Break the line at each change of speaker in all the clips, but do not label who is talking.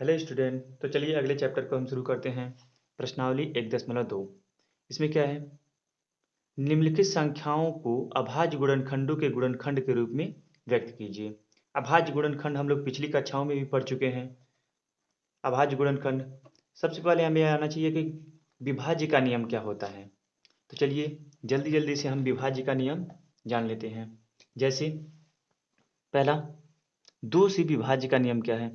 Hello student. तो चलिए अगले चैप्टर को हम शुरू करते हैं। प्रश्नावली 1.2। इसमें क्या है? निम्नलिखित संख्याओं को अभाज्य गुणनखंडों के गुणनखंड के रूप में व्यक्त कीजिए। अभाज्य गुणनखंड हम लोग पिछली कक्षाओं में भी पढ़ चुके हैं। अभाज्य गुणनखंड, सबसे पहले हमें आना चाहिए कि विभाज्य का नियम क्या होता है। तो चलिए जल्दी जल्दी से हम विभाज्य का नियम जान लेते हैं। जैसे पहला, दो से विभाज्य का नियम क्या है?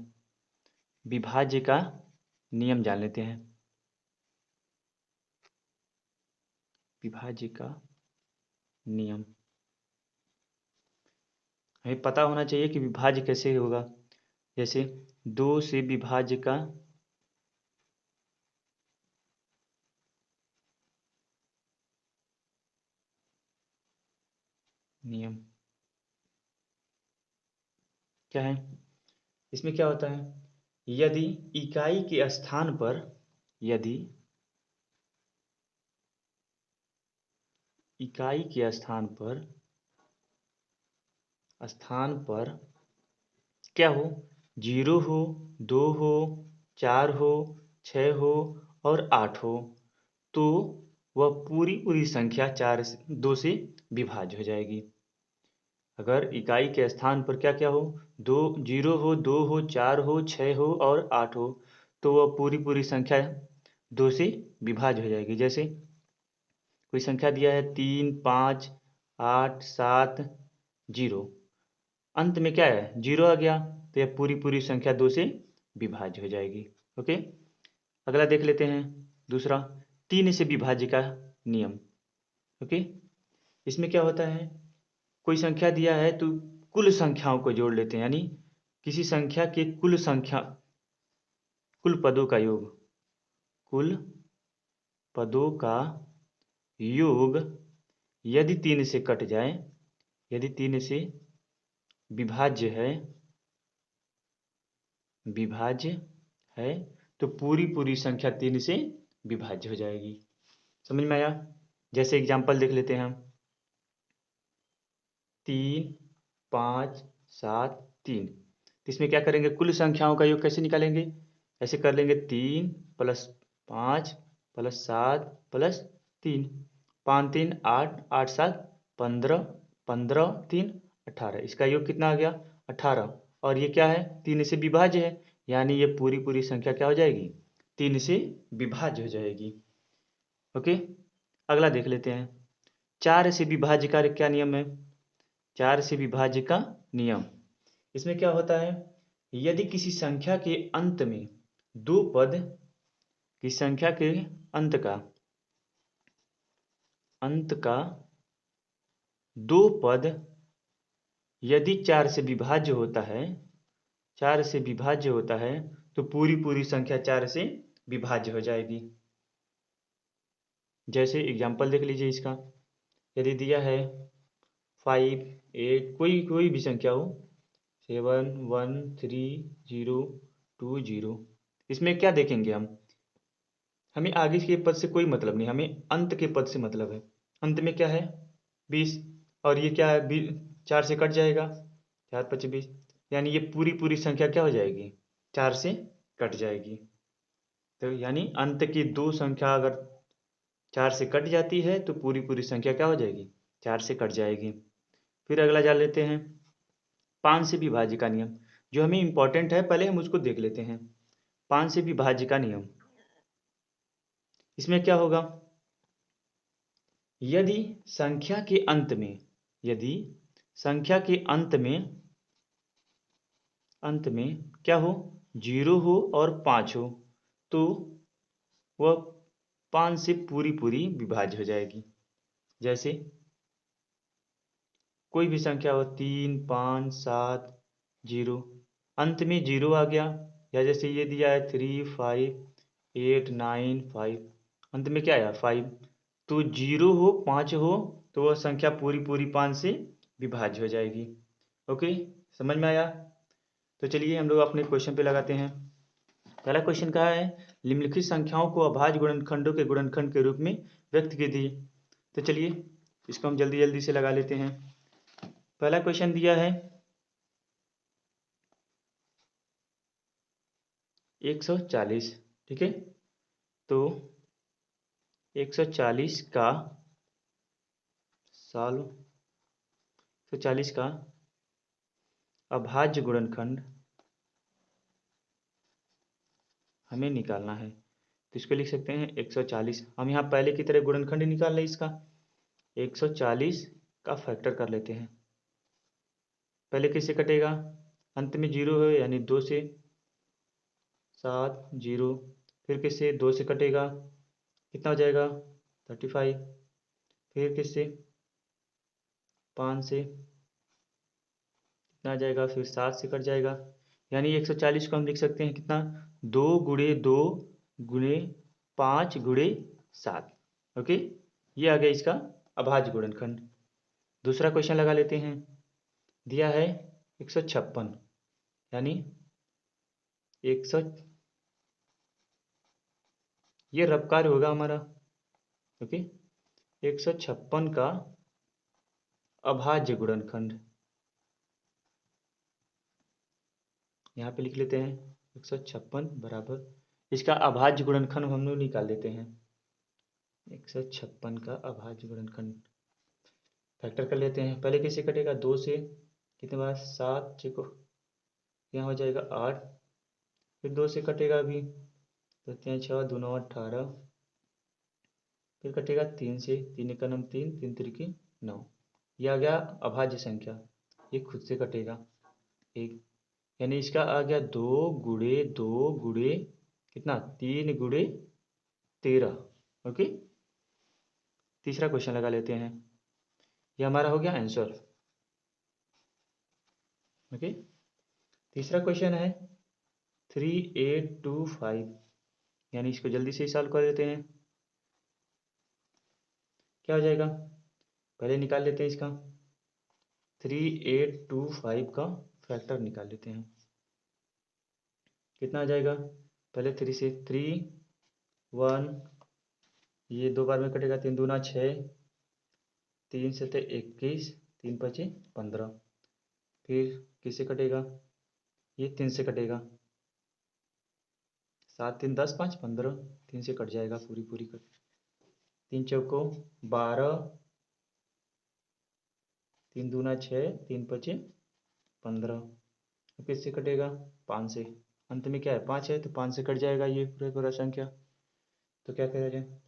विभाज्य का नियम जान लेते हैं। विभाज्य का नियम हमें पता होना चाहिए कि विभाज्य कैसे होगा। जैसे दो से विभाज्य का नियम क्या है? इसमें क्या होता है? यदि इकाई के स्थान पर यदि इकाई के स्थान पर क्या हो, 0 हो, 2 हो, 4 हो, 6 हो और 8 हो, तो वह पूरी पूरी संख्या 2 से विभाज्य हो जाएगी। अगर इकाई के स्थान पर क्या क्या हो, 0 हो, 2 हो, 4 हो, 6 हो और 8 हो, तो वह पूरी पूरी संख्या 2 से विभाज्य हो जाएगी। जैसे कोई संख्या दिया है 3, 5, 8, 7, 0, अंत में क्या है, 0 आ गया, तो यह पूरी पूरी संख्या 2 से विभाज्य हो जाएगी। ओके, अगला देख लेते हैं। दूसरा, 3 से विभाज्य का नियम। ओके, इसमें क्या होता है? कोई संख्या दिया है तो कुल संख्याओं को जोड़ लेते हैं, यानी किसी संख्या के कुल पदों का योग, कुल पदों का योग यदि 3 से कट जाए, यदि 3 से विभाज्य है तो पूरी पूरी संख्या 3 से विभाज्य हो जाएगी। समझ में आया? जैसे एग्जांपल देख लेते हैं हम। 3, 5, 7, 3, इसमें क्या करेंगे, कुल संख्याओं का योग कैसे निकालेंगे? ऐसे कर लेंगे 3 + 5 + 7 + 3, 5 3 8, 8 7 15, 15 3 18, इसका योग कितना आ गया, 18। और ये क्या है, 3 से विभाज्य है, यानी ये पूरी पूरी संख्या क्या हो जाएगी, 3 से विभाज्य हो जाएगी। ओके, अगला देख लेते हैं। 4 से विभाज्य का क्या नियम है? 4 से विभाज्य का नियम, इसमें क्या होता है? यदि किसी संख्या के अंत में दो पद, किसी संख्या के अंत का दो पद यदि 4 से विभाज्य होता है, 4 से विभाज्य होता है, तो पूरी पूरी संख्या 4 से विभाज्य हो जाएगी। जैसे एग्जांपल देख लीजिए इसका। यदि दिया है 5, 8, कोई भी संख्या हो, 7, 1, 3, 0, 2, 0, इसमें क्या देखेंगे हम? हमें आगे के पद से कोई मतलब नहीं, हमें अंत के पद से मतलब है। अंत में क्या है, 20, और ये क्या है, 4 से कट जाएगा, 4 5 20, यानी ये पूरी पूरी संख्या क्या हो जाएगी, 4 से कट जाएगी। तो यानी अंत की दो संख्या अगर 4 से कट जाती है तो पूरी पूरी संख्या क्या हो जाएगी, 4 से कट जाएगी। फिर अगला जान लेते हैं 5 से विभाज्य का नियम, जो हमें इंपॉर्टेंट है, पहले हम उसको देख लेते हैं। 5 से विभाज्य का नियम, इसमें क्या होगा? यदि संख्या के अंत में, यदि संख्या के अंत में क्या हो, 0 हो और 5 हो, तो वह 5 से पूरी पूरी विभाज्य हो जाएगी। जैसे कोई भी संख्या हो, 3, 5, 7, 0, अंत में 0 आ गया, या जैसे ये दिया है 3, 5, 8, 9, 5, अंत में क्या आया, 5, तो 0 हो, 5 हो, तो वह संख्या पूरी पूरी 5 से विभाज्य हो जाएगी। ओके, समझ में आया? तो चलिए हम लोग अपने क्वेश्चन पे लगाते हैं। पहला क्वेश्चन कहा है, निम्नलिखित संख्याओं को अभाज्य गुणनखंडों के गुणनखंड के रूप में व्यक्त कीजिए। तो चलिए इसको हम जल्दी जल्दी से लगा लेते हैं। पहला क्वेश्चन दिया है 140, ठीक है। तो 140 का सॉल्व 140 का अभाज्य गुणनखंड हमें निकालना है। तो इसको लिख सकते हैं 140। हम यहाँ पहले की तरह गुणनखंड ही निकाल रहे इसका। 140 का फैक्टर कर लेते हैं। पहले किससे कटेगा, अंत में 0 है यानी 2 से, 7 0। फिर किससे, 2 से कटेगा, कितना हो जाएगा 35। फिर किससे, 5 से कितना आ जाएगा, फिर 7 से कट जाएगा। यानी 140 को हम लिख सकते हैं कितना, 2 गुणे 2 गुणे 5 गुणे 7। ओके, ये आ गया इसका अभाज्य गुणनखंड। दूसरा क्वेश्चन लगा लेते हैं। दिया है 156, यानी 100, ये रफ कार्य होगा हमारा। ओके, 156 का अभाज्य गुणनखंड यहाँ पे लिख लेते हैं। 156 बराबर, इसका अभाज्य गुणनखंड हम लोग निकाल लेते हैं। 156 का अभाज्य गुणनखंड फैक्टर कर लेते हैं। पहले किससे कटेगा, 2 से, कितने बार 7 चेको, यहाँ हो जाएगा 8। फिर 2 से कटेगा अभी, तो 3 6 2 9 18। फिर कटेगा 3 से, 3 एक 3, 3 त्रिकी 9। ये आ गया अभाज्य संख्या, ये खुद से कटेगा 1। यानी इसका आ गया 2 गुणे 2 गुणे कितना, 3 गुणे 13। ओके, तीसरा क्वेश्चन लगा लेते हैं। ये हमारा हो गया आंसर। ओके, तीसरा क्वेश्चन है 3825, यानी इसको जल्दी से सॉल्व कर लेते हैं। क्या हो जाएगा, पहले निकाल लेते हैं इसका 3825 का फैक्टर निकाल लेते हैं। कितना आ जाएगा, पहले 3 से, 3 1, ये 2 बार में कटेगा, 3 दूना 6, 3 से 21, 3 5 15। फिर किससे कटेगा, ये 3 से कटेगा, 7 3 10 5 15, 3 से कट जाएगा, पूरी पूरी कट। 3 चौको 12, 3 दूना 6, 3 5 15। किससे कटेगा, 5 से। अंत में क्या है, 5 है, तो 5 से कट जाएगा ये पूरा पूरा संख्या। तो क्या करें,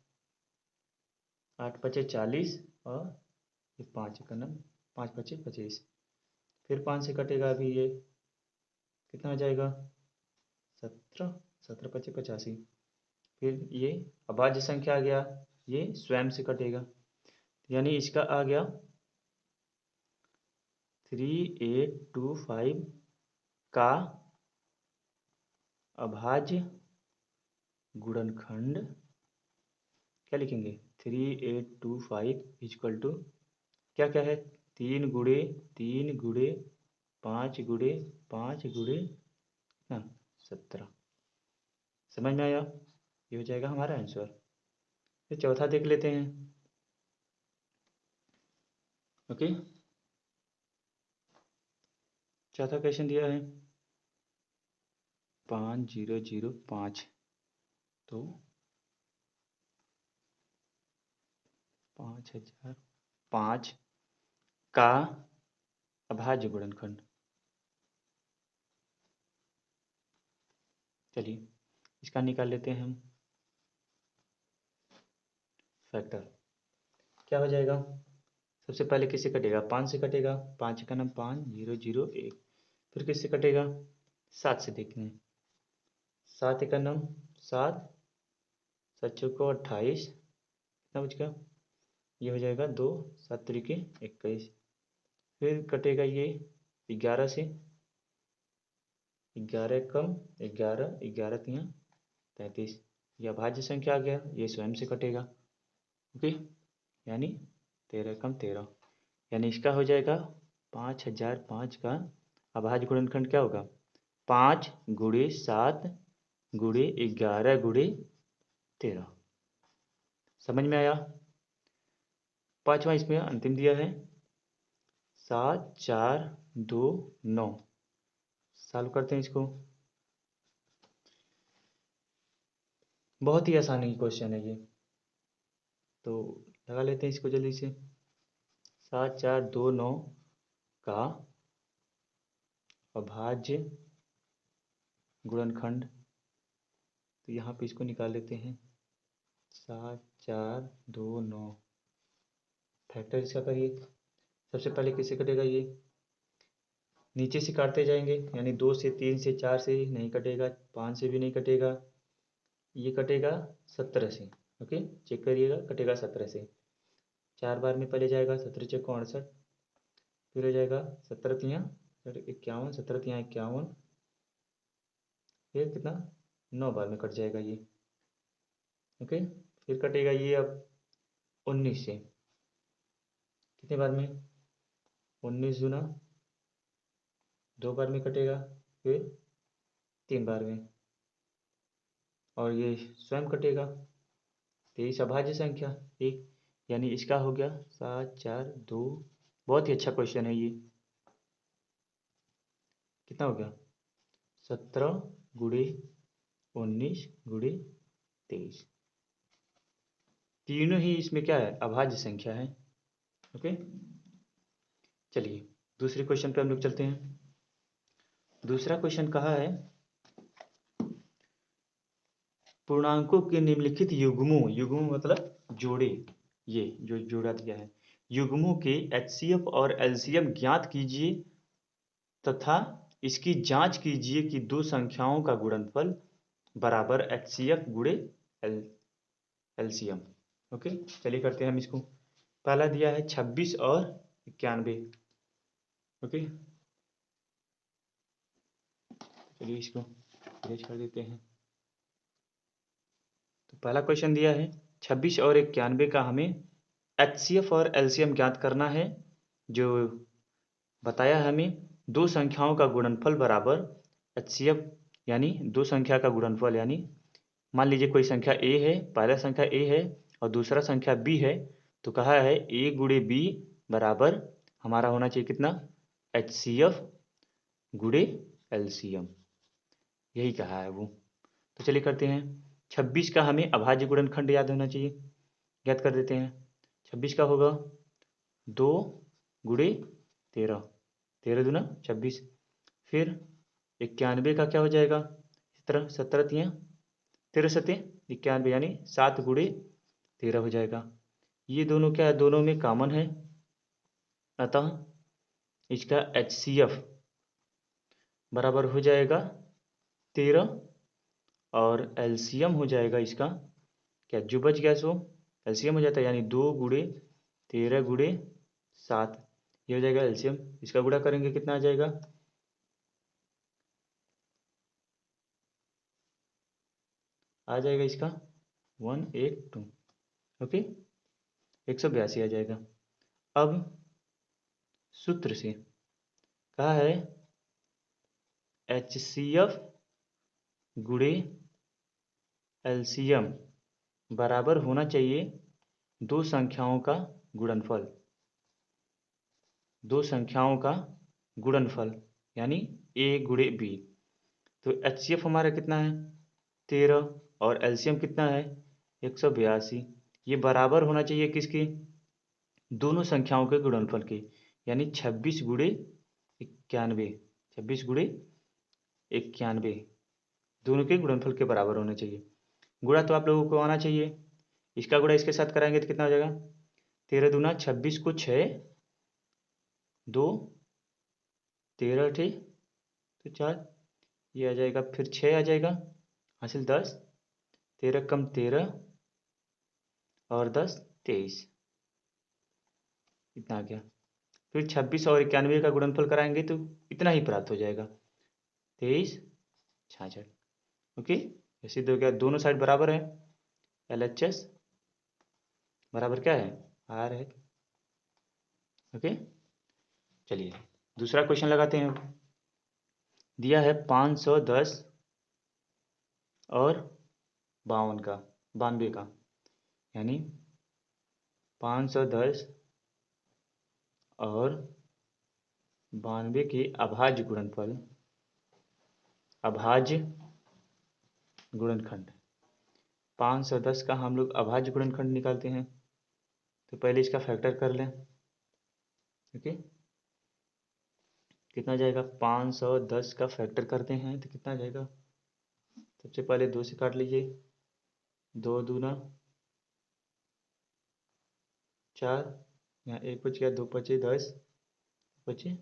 8 5 40 और ये 5 का नम 5 5 25। फिर 5 से कटेगा अभी, ये कितना हो जाएगा 17, 17 5 85। फिर ये अभाज्य संख्या आ गया, ये स्वयं से कटेगा। यानी इसका आ गया 3825 का अभाज्य गुणनखंड क्या लिखेंगे, 3825 इक्वल टू क्या क्या है, 3 गुणे 3 गुणे 5 गुणे 5 गुणे 17। समझ में आया, ये हो जाएगा हमारा आंसर। फिर चौथा देख लेते हैं। ओके, चौथा क्वेश्चन दिया है 5005, तो 5005 का अभाज्य गुणनखंड, चलिए इसका निकाल लेते हैं हम फैक्टर। क्या हो जाएगा, सबसे पहले किससे कटेगा, 5 से कटेगा, 5 का नाम 5 0 0 1। फिर किससे कटेगा, 7 से देखते हैं, 7 का नाम 7, 7 चौको 28, कितना बच गया, ये हो जाएगा 2, 7 तरीके 21। फिर कटेगा ये 11 से, 11 कम 11, 11 तियाँ 33। यह अभाज्य संख्या आ गया, ये स्वयं से कटेगा। ओके, यानी 13 कम 13, यानी इसका हो जाएगा 5005 का अभाज्य गुणनखंड क्या होगा, 5 गुणे 7 गुणे 11 गुणे 13। समझ में आया। पांचवा इसमें अंतिम दिया है 7 4 2 9। सॉल्व करते हैं इसको। बहुत ही आसानी क्वेश्चन है ये, तो लगा लेते हैं इसको जल्दी से। 7429 का अभाज्य गुणनखंड, तो यहाँ पे इसको निकाल लेते हैं। 7429 फैक्टर इसका करिए। सबसे पहले किससे कटेगा ये, नीचे से काटते जाएंगे, यानी 2 से 3 से 4 से नहीं कटेगा, 5 से भी नहीं कटेगा, ये कटेगा 17 से। ओके, चेक करिएगा, कटेगा 17 से। 4 बार में पहले जाएगा 17 चौक 68, फिर हो जाएगा 17 तियाँ 51, 17 तियाँ 51, फिर कितना 9 बार में कट जाएगा ये। ओके, फिर कटेगा ये अब 19 से, कितने बार में, 19 दूना 2 बार में कटेगा, फिर 3 बार में, और ये स्वयं कटेगा। 23 अभाज्य संख्या एक, यानी इसका हो गया 742। बहुत ही अच्छा क्वेश्चन है ये। कितना हो गया, 17 गुणे 19 गुणे 23, तीनों ही इसमें क्या है, अभाज्य संख्या है। ओके, चलिए दूसरे क्वेश्चन पे हम लोग चलते हैं। दूसरा क्वेश्चन कहा है, पूर्णांकों के निम्नलिखित युग्मों, युग्मों मतलब जोड़े, ये जो जोड़ा दिया है, युग्मों के एचसीएफ और एलसीएम ज्ञात कीजिए तथा इसकी जांच कीजिए कि दो संख्याओं का गुणनफल बराबर एचसीएफ गुणे एलसीएम। ओके, चलिए करते हैं हम इसको। पहला दिया है 26 और 91। ओके, चलिए इसको इरेज कर देते हैं। तो पहला क्वेश्चन दिया है 26 और 91 का हमें एचसीएफ और एलसीएम ज्ञात करना है। जो बताया है हमें, दो संख्याओं का गुणनफल बराबर एचसीएफ, यानी दो संख्या का गुणनफल, यानी मान लीजिए कोई संख्या ए है, पहला संख्या ए है और दूसरा संख्या बी है, तो कहा है ए गुणे बी बराबर हमारा होना चाहिए कितना, एचसीएफ गुणे एलसीएम, यही कहा है वो। तो चलिए करते हैं। 26 का हमें अभाज्य गुणनखंड याद होना चाहिए, याद कर देते हैं। 26 का होगा 2 गुणे 13, 13 दूना 26, फिर 91 का क्या हो जाएगा, इस तरह 17 तियाँ 13 सते 91, यानी 7 गुणे 13 हो जाएगा। ये दोनों क्या है, दोनों में कॉमन है, अतः इसका एचसीएफ बराबर हो जाएगा 13 और एलसीएम हो जाएगा इसका क्या, जो बच गया सो एलसीएम हो जाता है, यानी 2 गुणे 13 गुणे 7, ये हो जाएगा एलसीएम। इसका गुणा करेंगे कितना आ जाएगा, आ जाएगा इसका 182। ओके, 182 आ जाएगा। अब सूत्र से कहा है एचसीएफ गुणे एलसीएम बराबर होना चाहिए दो संख्याओं का गुणनफल, दो संख्याओं का गुणनफल, यानी ए गुणे बी। तो एचसीएफ हमारा कितना है 13 और एलसीएम कितना है 182। ये बराबर होना चाहिए किसके, दोनों संख्याओं के गुणनफल के, यानी 26 गुणे 91, 26 गुणे 91 दोनों के गुणनफल के बराबर होना चाहिए। गुणा तो आप लोगों को आना चाहिए, इसका गुणा इसके साथ कराएंगे तो कितना हो जाएगा, 13 दूना 26 को 6, 2 13 थे तो 4, ये आ जाएगा, फिर 6 आ जाएगा, हासिल 10, 13 कम 13 और 10 23, इतना आ गया। फिर 26 और 91 का गुणनफल कराएंगे तो इतना ही प्राप्त हो जाएगा, 23 66। ओके, ये सिद्ध हो गया, दोनों साइड बराबर है, एलएचएस बराबर क्या है, आर है। ओके, चलिए दूसरा क्वेश्चन लगाते हैं। दिया है 510 और 92 का, यानी 510 और 92 के अभाज्य गुणनफल, अभाज्य गुणनखंड। 510 का हम लोग अभाज्य गुणनखंड निकालते हैं, तो पहले इसका फैक्टर कर लें। ओके, कितना जाएगा? 510 का फैक्टर करते हैं तो कितना जाएगा? सबसे पहले 2 से काट लीजिए, 2 दूना 4, यहाँ 1 बच गया, 2 बचे 10, बचे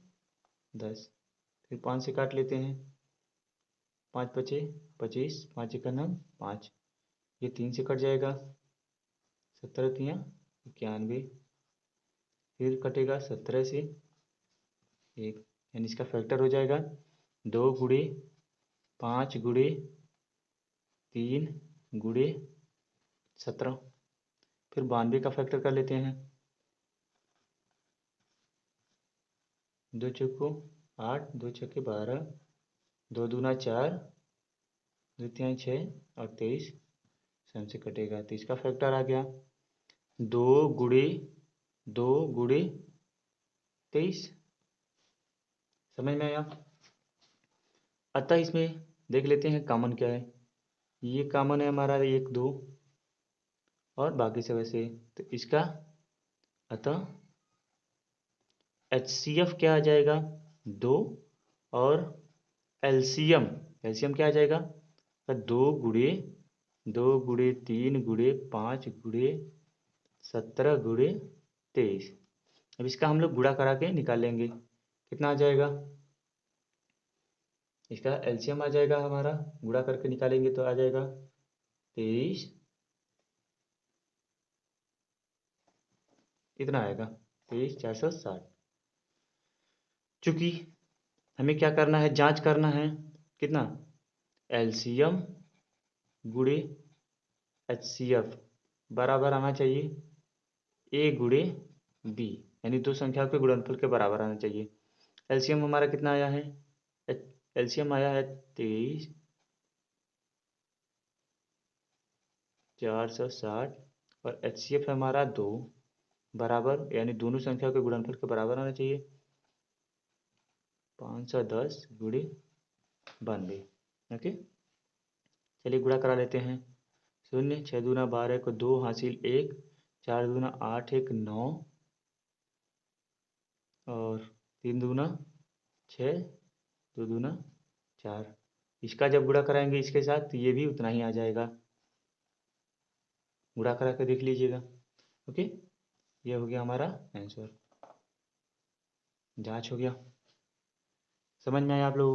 10, फिर 5 से काट लेते हैं, 5 बचे 25, 5 एक 9, 5, ये 3 से कट जाएगा, 17 तियाँ 91, फिर कटेगा 17 से 1, यानी इसका फैक्टर हो जाएगा 2 गुणे 5 गुणे 3 गुणे 17, फिर 92 का फैक्टर कर लेते हैं, 2 चौको 8, 2 छक्के 12, 2 दूना 4, 2 तिहाई 6 और 23 स्वयं से कटेगा, तो इसका फैक्टर आ गया 2 गुणे 2 गुणे 23। समझ में आया? अतः इसमें देख लेते हैं कॉमन क्या है। ये कॉमन है हमारा 1 2 और बाकी सब ऐसे, तो इसका अतः HCF क्या आ जाएगा? 2, और एलसीएम क्या आ जाएगा? 2 गुणे 2 गुणे 3 गुणे 5 गुणे 17 गुणे 23। अब इसका हम लोग गुणा करा के निकालेंगे, कितना आ जाएगा? इसका एलसीएम आ जाएगा हमारा, गुणा करके निकालेंगे तो आ जाएगा 23, कितना आएगा? 23,460। चूंकि हमें क्या करना है? जांच करना है, कितना? एलसीएम गुणे HCF बराबर आना चाहिए A गुणे B, यानी दो संख्या के गुणनफल के बराबर आना चाहिए। एलसीएम हमारा कितना आया है? एलसीएम आया है 23,460 और HCF है हमारा 2 बराबर, यानी दोनों संख्या के गुणनफल के बराबर आना चाहिए 510 गुणे 92। ओके, चलिए गुणा करा लेते हैं। 0 6 दूना 12 को 2 हासिल 1, 4 दूना 8 1 9 और 3 दूना 6, 2 दूना 4। इसका जब गुणा कराएंगे इसके साथ तो ये भी उतना ही आ जाएगा, गुणा करा कर देख लीजिएगा। ओके, ये हो गया हमारा आंसर, जांच हो गया। समझ में आया आप लोगों को?